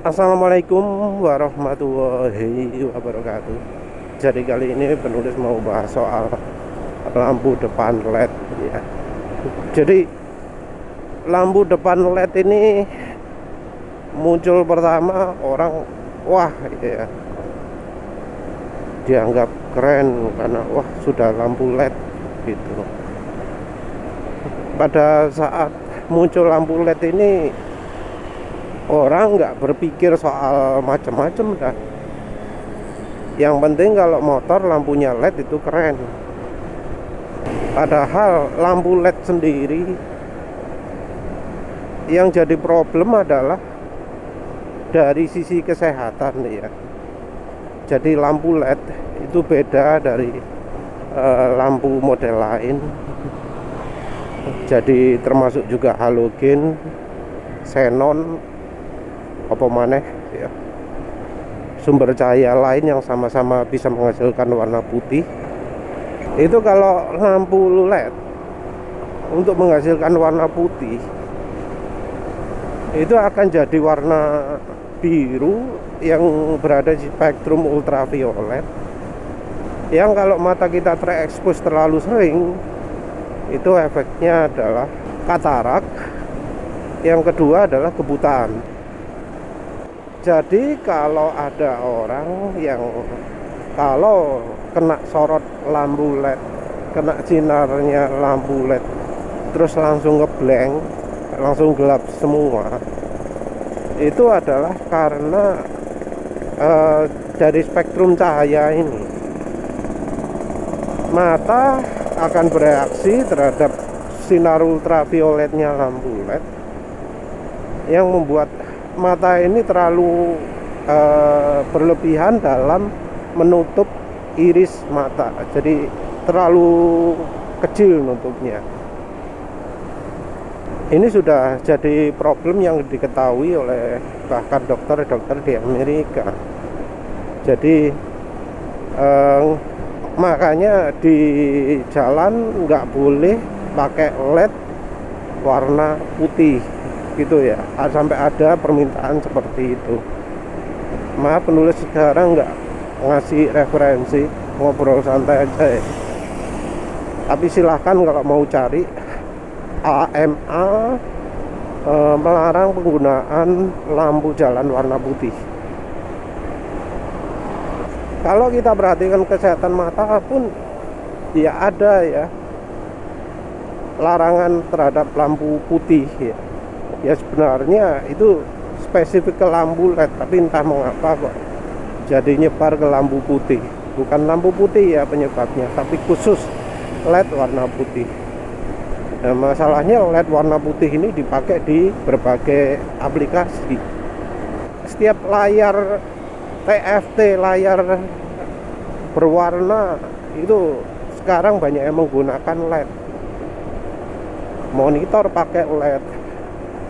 Assalamualaikum warahmatullahi wabarakatuh. Jadi kali ini penulis mau bahas soal lampu depan LED ya. Jadi lampu depan LED ini muncul pertama orang wah ya, dianggap keren karena wah sudah lampu LED gitu. Pada saat muncul lampu LED ini orang nggak berpikir soal macam-macam dah. Yang penting kalau motor lampunya LED itu keren. Padahal lampu LED sendiri yang jadi problem adalah dari sisi kesehatan ya. Jadi lampu LED itu beda dari lampu model lain. Jadi termasuk juga halogen, xenon, apa maneh ya, sumber cahaya lain yang sama-sama bisa menghasilkan warna putih. Itu kalau lampu LED untuk menghasilkan warna putih itu akan jadi warna biru yang berada di spektrum ultraviolet, yang kalau mata kita terekspos terlalu sering itu efeknya adalah katarak. Yang kedua adalah kebutaan. Jadi kalau ada orang yang kalau kena sorot lampu LED, kena sinarnya lampu LED, terus langsung ngeblank, langsung gelap semua, itu adalah karena dari spektrum cahaya ini mata akan bereaksi terhadap sinar ultravioletnya lampu LED yang membuat mata ini terlalu berlebihan dalam menutup iris mata, jadi terlalu kecil nutupnya. Ini sudah jadi problem yang diketahui oleh bahkan dokter-dokter di Amerika. Jadi makanya di jalan nggak boleh pakai LED warna putih gitu ya, sampai ada permintaan seperti itu. Maaf, penulis sekarang nggak ngasih referensi, ngobrol santai aja ya. Tapi silahkan kalau mau cari AMA melarang penggunaan lampu jalan warna putih. Kalau kita perhatikan kesehatan mata pun ya ada ya larangan terhadap lampu putih ya. Ya sebenarnya itu spesifik ke lampu LED, tapi entah mengapa kok jadi nyebar ke lampu putih. Bukan lampu putih ya penyebabnya, tapi khusus LED warna putih. Nah, masalahnya LED warna putih ini dipakai di berbagai aplikasi. Setiap layar TFT, layar berwarna itu sekarang banyak yang menggunakan LED. Monitor pakai LED,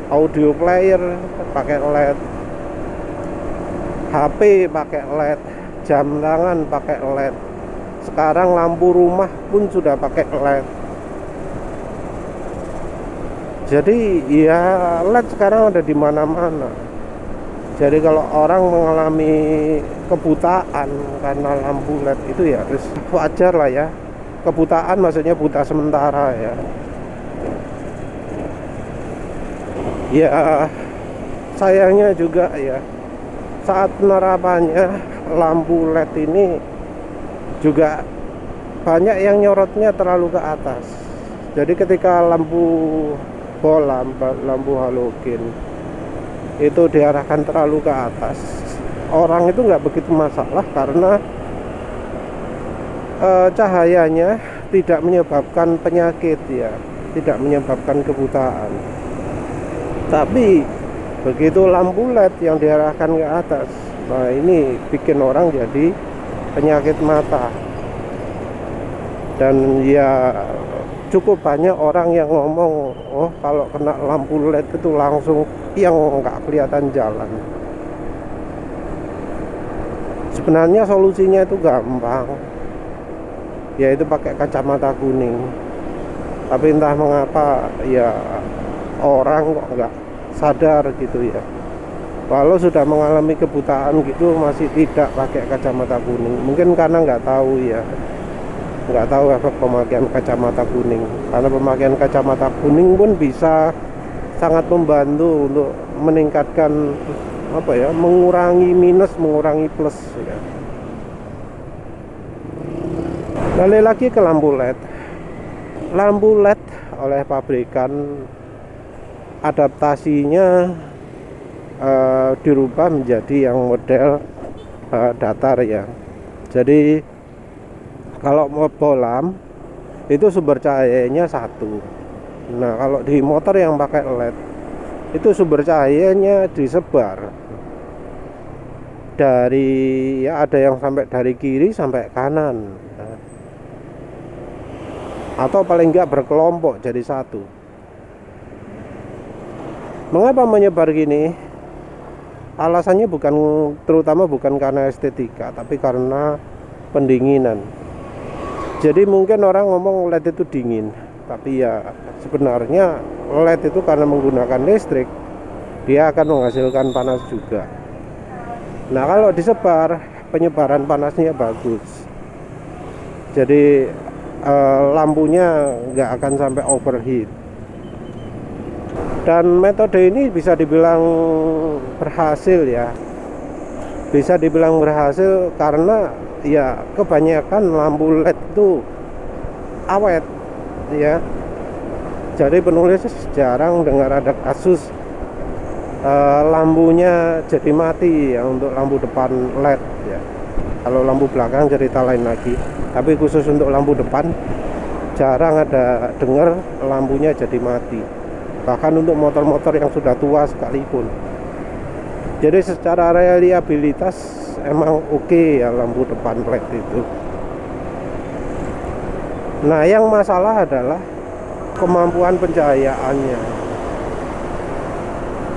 audio player pakai LED, HP pakai LED, jam tangan pakai LED. Sekarang lampu rumah pun sudah pakai LED. Jadi ya LED sekarang ada di mana-mana. Jadi kalau orang mengalami kebutaan karena lampu LED itu ya harus wajar lah ya. Kebutaan maksudnya buta sementara ya. Ya sayangnya juga ya, saat penerapannya lampu LED ini juga banyak yang nyorotnya terlalu ke atas. Jadi ketika lampu bolam, lampu halogen itu diarahkan terlalu ke atas, orang itu nggak begitu masalah karena cahayanya tidak menyebabkan penyakit ya, tidak menyebabkan kebutaan. Tapi begitu lampu LED yang diarahkan ke atas, nah ini bikin orang jadi penyakit mata. Dan ya cukup banyak orang yang ngomong, oh kalau kena lampu LED itu langsung yang nggak kelihatan jalan. Sebenarnya solusinya itu gampang, yaitu pakai kacamata kuning. Tapi entah mengapa ya orang kok nggak sadar gitu ya. Walau sudah mengalami kebutaan gitu masih tidak pakai kacamata kuning. Mungkin karena nggak tahu ya, nggak tahu efek pemakaian kacamata kuning. Karena pemakaian kacamata kuning pun bisa sangat membantu untuk meningkatkan apa ya, mengurangi minus, mengurangi plus ya. Balik lagi ke lampu LED. Lampu LED oleh pabrikan adaptasinya dirubah menjadi yang model datar ya. Jadi kalau mau bolam itu sumber cahayanya satu. Nah kalau di motor yang pakai LED itu sumber cahayanya disebar dari, ya ada yang sampai dari kiri sampai kanan, atau paling enggak berkelompok jadi satu. Mengapa menyebar gini? Alasannya terutama bukan karena estetika, tapi karena pendinginan. Jadi mungkin orang ngomong LED itu dingin, tapi ya sebenarnya LED itu karena menggunakan listrik, dia akan menghasilkan panas juga. Nah kalau disebar, penyebaran panasnya bagus. Jadi lampunya nggak akan sampai overheat. Dan metode ini bisa dibilang berhasil ya. Bisa dibilang berhasil karena ya kebanyakan lampu LED itu awet ya. Jadi penulis jarang dengar ada kasus lampunya jadi mati ya untuk lampu depan LED ya. Kalau lampu belakang cerita lain lagi. Tapi khusus untuk lampu depan jarang ada dengar lampunya jadi mati. Bahkan untuk motor-motor yang sudah tua sekalipun. Jadi secara reliabilitas emang oke ya lampu depan LED itu. Nah yang masalah adalah kemampuan pencahayaannya.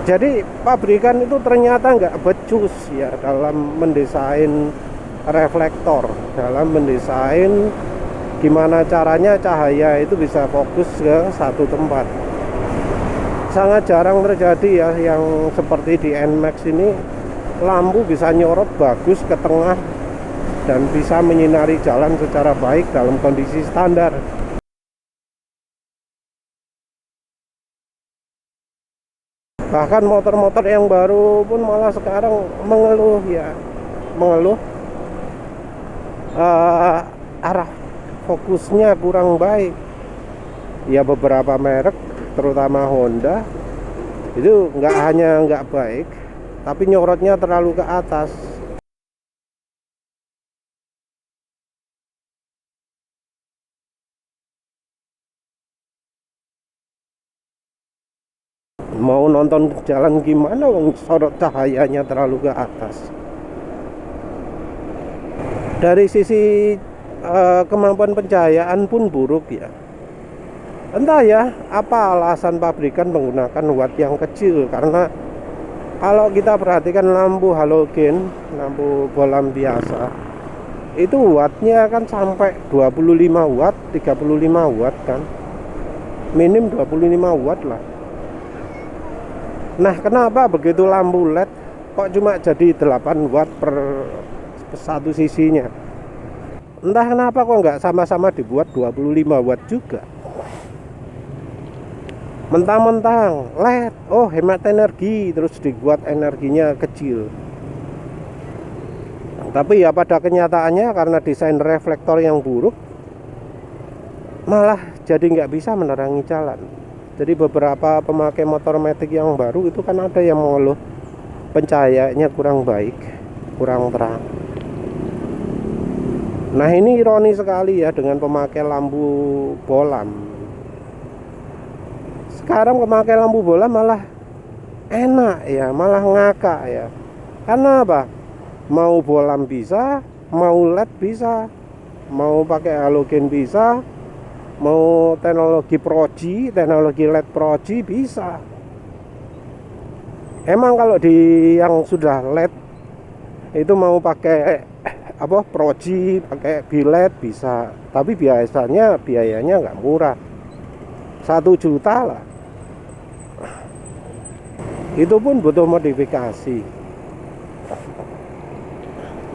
Jadi pabrikan itu ternyata nggak becus ya dalam mendesain reflektor, dalam mendesain gimana caranya cahaya itu bisa fokus ke satu tempat. Sangat jarang terjadi ya yang seperti di NMAX ini, lampu bisa nyorot bagus ke tengah dan bisa menyinari jalan secara baik dalam kondisi standar. Bahkan motor-motor yang baru pun malah sekarang mengeluh ya, arah fokusnya kurang baik ya. Beberapa merek terutama Honda itu nggak baik, tapi nyorotnya terlalu ke atas. Mau nonton jalan gimana wong sorot cahayanya terlalu ke atas. Dari sisi kemampuan pencahayaan pun buruk ya. Entah ya apa alasan pabrikan menggunakan watt yang kecil. Karena kalau kita perhatikan lampu halogen, lampu bolam biasa, itu wattnya kan sampai 25 watt, 35 watt kan, minim 25 watt lah. Nah kenapa begitu lampu LED kok cuma jadi 8 watt per satu sisinya? Entah kenapa kok nggak sama-sama dibuat 25 watt juga. Mentang-mentang LED, oh hemat energi, terus dibuat energinya kecil. Tapi ya pada kenyataannya karena desain reflektor yang buruk, malah jadi nggak bisa menerangi jalan. Jadi beberapa pemakai motor matic yang baru itu kan ada yang mengeluh pencahayaannya kurang baik, kurang terang. Nah ini ironi sekali ya dengan pemakai lampu bolam. Sekarang pemakai lampu bola malah enak ya, malah ngakak ya. Karena apa? Mau bolam bisa, mau LED bisa, mau pakai halogen bisa, mau teknologi proji, teknologi LED proji bisa. Emang kalau di yang sudah LED itu mau pakai apa proji, pakai bilet bisa, tapi biasanya biayanya nggak murah, 1 juta lah. Itu pun butuh modifikasi.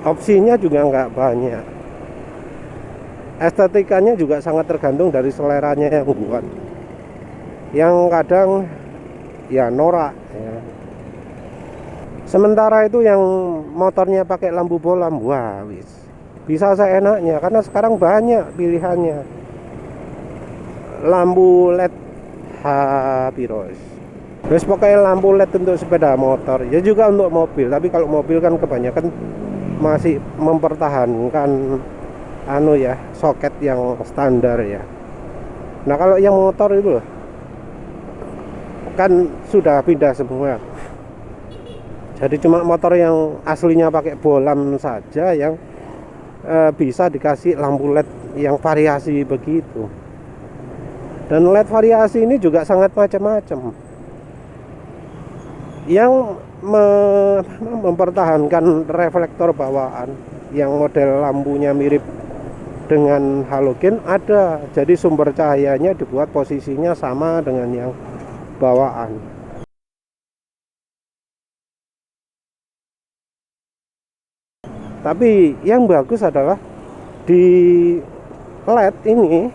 Opsinya juga nggak banyak. Estetikanya juga sangat tergantung dari seleranya yang buat. Yang kadang ya norak ya. Sementara itu yang motornya pakai lampu bolam, wah wis bisa seenaknya karena sekarang banyak pilihannya. Lampu LED Hapiros. Terus pakai lampu LED untuk sepeda motor, ya juga untuk mobil. Tapi kalau mobil kan kebanyakan masih mempertahankan soket yang standar ya. Nah kalau yang motor itu kan sudah pindah semua. Jadi cuma motor yang aslinya pakai bolam saja yang bisa dikasih lampu LED yang variasi begitu. Dan LED variasi ini juga sangat macam-macam. Yang mempertahankan reflektor bawaan yang model lampunya mirip dengan halogen ada. Jadi sumber cahayanya dibuat posisinya sama dengan yang bawaan. Tapi yang bagus adalah di LED ini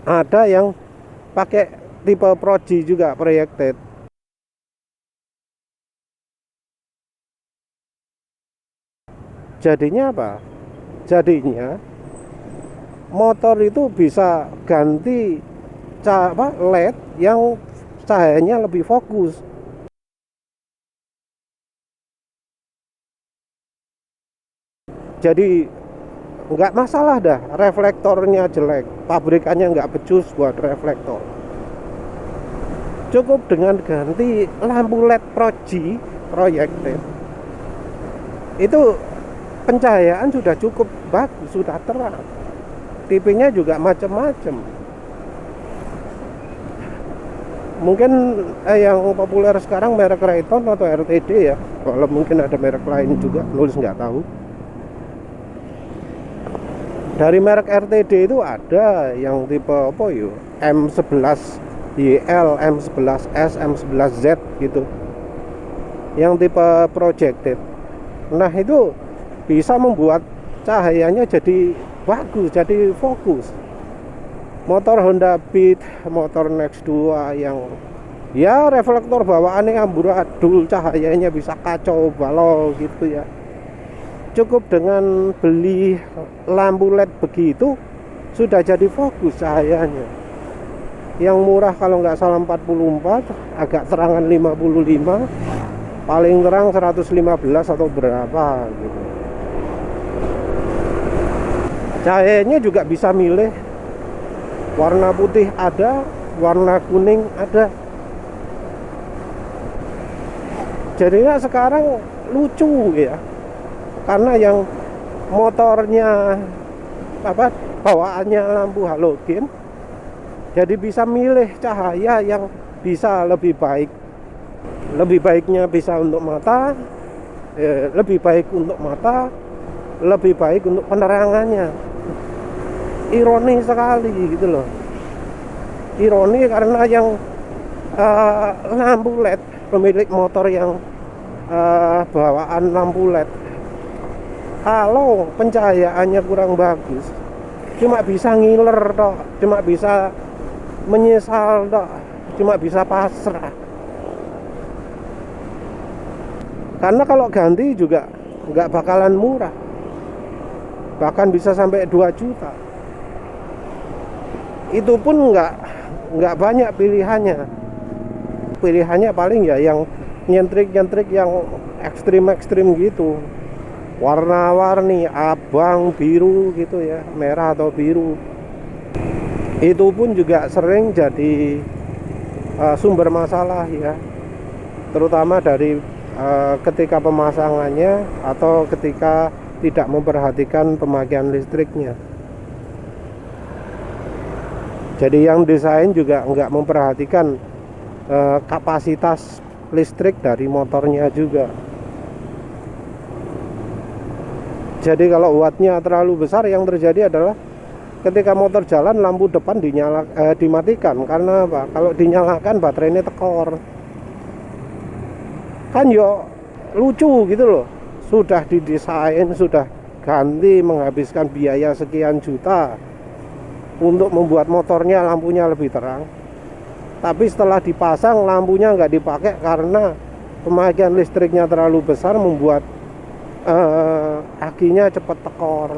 ada yang pakai tipe Proji juga, projected. Jadinya apa? Jadinya motor itu bisa ganti LED yang cahayanya lebih fokus. Jadi nggak masalah dah reflektornya jelek, pabrikannya nggak becus buat reflektor. Cukup dengan ganti lampu LED Proji projected, itu pencahayaan sudah cukup bagus, sudah terang. Tipenya juga macam-macam. Mungkin yang populer sekarang merek Rayton atau RTD ya. Kalau mungkin ada merek lain juga, nulis nggak tahu. Dari merek RTD itu ada yang tipe apa yuk? M11YL, M11S, M11Z gitu. Yang tipe projected. Nah, itu bisa membuat cahayanya jadi bagus, jadi fokus. Motor Honda Beat, motor Next 2 yang ya reflektor bawaannya amburadul, cahayanya bisa kacau balau gitu ya. Cukup dengan beli lampu LED begitu sudah jadi fokus cahayanya. Yang murah kalau nggak salah 44, agak terangan 55, paling terang 115 atau berapa gitu. Cahayanya juga bisa milih warna putih ada, warna kuning ada. Jadinya sekarang lucu ya. Karena yang motornya bawaannya lampu halogen, jadi bisa milih cahaya yang bisa lebih baik. Lebih baiknya bisa untuk mata, lebih baik untuk mata, lebih baik untuk penerangannya. Ironi sekali gitu loh. Ironi karena yang lampu LED, pemilik motor yang bawaan lampu LED, kalau pencahayaannya kurang bagus, cuma bisa ngiler toh, cuma bisa menyesal toh, cuma bisa pasrah. Karena kalau ganti juga nggak bakalan murah, bahkan bisa sampai 2 juta. Itu pun nggak banyak pilihannya. Pilihannya paling ya yang nyentrik yang ekstrim gitu, warna-warni, abang, biru gitu ya, merah atau biru. Itu pun juga sering jadi sumber masalah ya, terutama dari ketika pemasangannya atau ketika tidak memperhatikan pemakaian listriknya. Jadi yang desain juga nggak memperhatikan kapasitas listrik dari motornya juga. Jadi kalau wattnya terlalu besar, yang terjadi adalah ketika motor jalan lampu depan dimatikan. Karena apa? Kalau dinyalakan baterainya tekor. kan yo lucu gitu loh, sudah didesain, sudah ganti menghabiskan biaya sekian juta untuk membuat motornya lampunya lebih terang, tapi setelah dipasang lampunya nggak dipakai karena pemakaian listriknya terlalu besar, membuat akinya cepat tekor.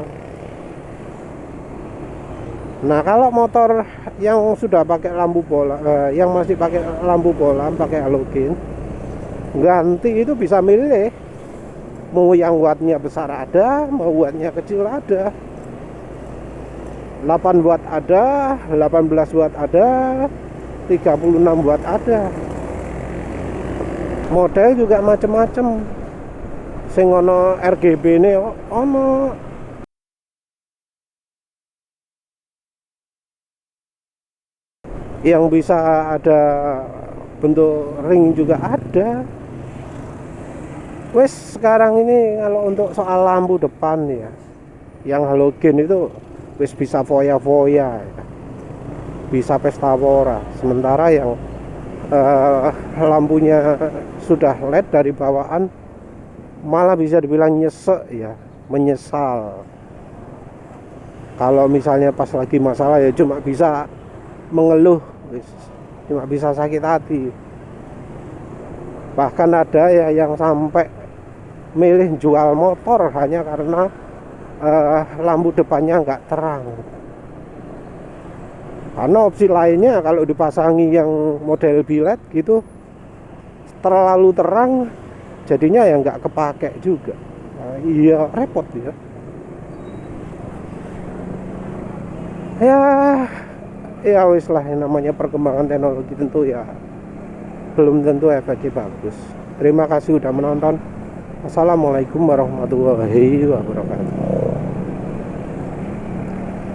Nah kalau motor yang sudah pakai lampu bola, yang masih pakai lampu bola, pakai halogen, ganti itu bisa milih, mau yang wattnya besar ada, mau wattnya kecil ada, 8 watt ada, 18 watt ada, 36 watt ada. Model juga macem-macem, sing ono RGB ne ono, yang bisa ada bentuk ring juga ada. Wes sekarang ini kalau untuk soal lampu depan ya, yang halogen itu wes bisa foya-foya ya, bisa pestapora. Sementara yang lampunya sudah LED dari bawaan malah bisa dibilang nyesek ya, menyesal. Kalau misalnya pas lagi masalah ya cuma bisa mengeluh, cuma bisa sakit hati. Bahkan ada ya yang sampai milih jual motor hanya karena lampu depannya nggak terang. Karena opsi lainnya kalau dipasangi yang model bilet gitu terlalu terang, jadinya ya nggak kepake juga. Nah, iya repot ya. Ya wis lah, yang namanya perkembangan teknologi tentu ya belum tentu efeknya bagus. Terima kasih udah menonton. Assalamualaikum warahmatullahi wabarakatuh.